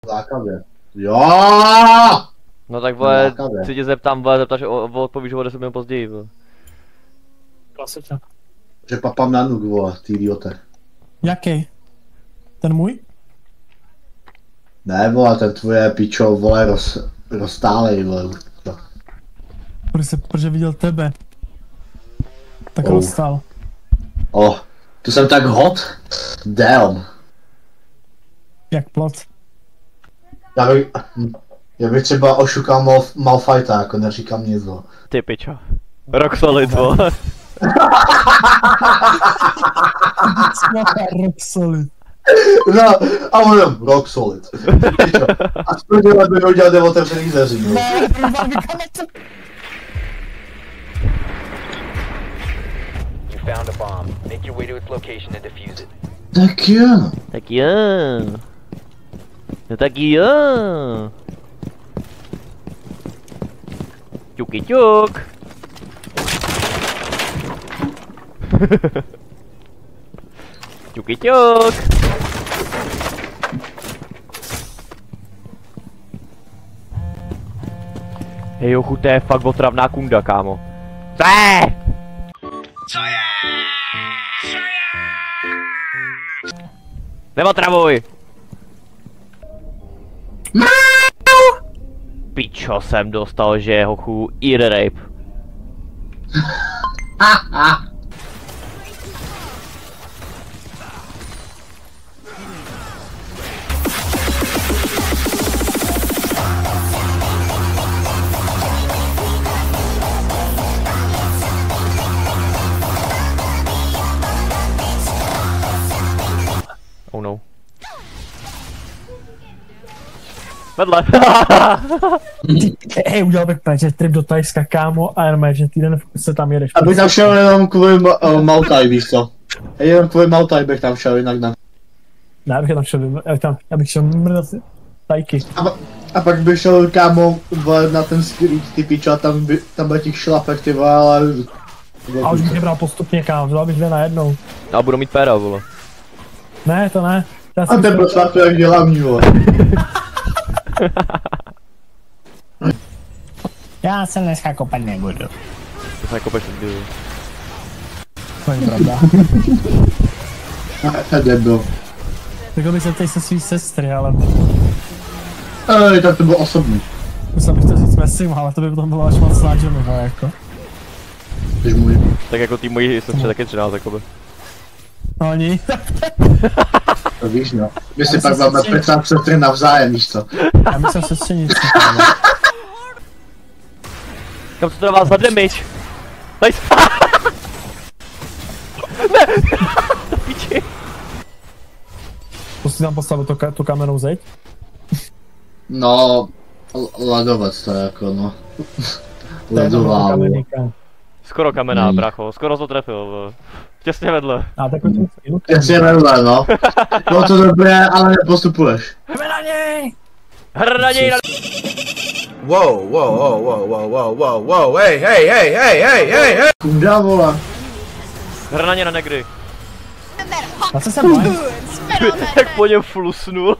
Lákavě. Jo! No tak vole, si tě zeptám, vole, zeptáš odpovíš o 10 minut později, vole. Klasika. Že papám na nuk, vole, ty idiote. Jaký? Ten můj? Ne, vole, ten tvoje pičo, vole, roztálej, vole. Protože viděl tebe. Tak rozstál. Tu jsem tak hot. Damn. Jak plot. Já bych třeba ošukal Malfighta, jako neříkám nic, vole. Ty pičo. Rock solid, vole. Rock solid. No, a on rock solid. Aspoň bych ho dělat otevřený dveří, no. Found a bomb. Make your way to its location and defuse it. Tak jo. Tak jo. No tak jo. Čuky čuk. Čuky čuk. Hej jochu, to je fakt otravná kunda, kámo. Co je? Neotravuj! Pičo jsem dostal, že je hochu ear rape. Oh no. Vedle. Hej, udělal bych právě trip do Tajska, kámo, a jenom že týden se tam jedeš. Abych tam šel jenom kvůli Maltaj, víš co? Jenom kvůli Maltaj bych tam šel, jinak ne. Ne, abych tam šel, já bych šel mrdat Tajky. A pak bych šel, kámo, na ten street, ty pičo, a tam byl těch šlapek, ty vole, ale... A už bych je bral postupně, kámo, vzal bych dvě najednou. A budu mít péra, vole. Ne, to ne. A ten prosvát to jak dělám, vole. Já se dneska kopat nebudu. To se nekopeš nikdy. To je pravda. A debil. Řekl bych se tady se svý sestry, ale... Tak to bylo osobní. Musel bych to říct Messing, ale to by potom bylo až moc snáženo, jako. Když můj. Tak jako ty moji sestře taky 13, jakoby. No oni. To víš, no. My si pak máme Petra sestry navzájem, víš co? Já myslím sestřenici. Kam se to dává za damage? Nice. Ne! To piči. Pustit tam postavit tu kamennou zeď? No, ledovec to je jako, no. Ledová. Skoro kamenná, bracho, skoro to trefil. Těsně vedle. A tak to Těsně vedle, no. Bylo to dobré, ale nepostupuješ. Jdeme na něj! Hr na něj! Wow, hey! Kunda, vole. Hr na ně na negry. Na co jsem bojím? Jak po něm flusnul.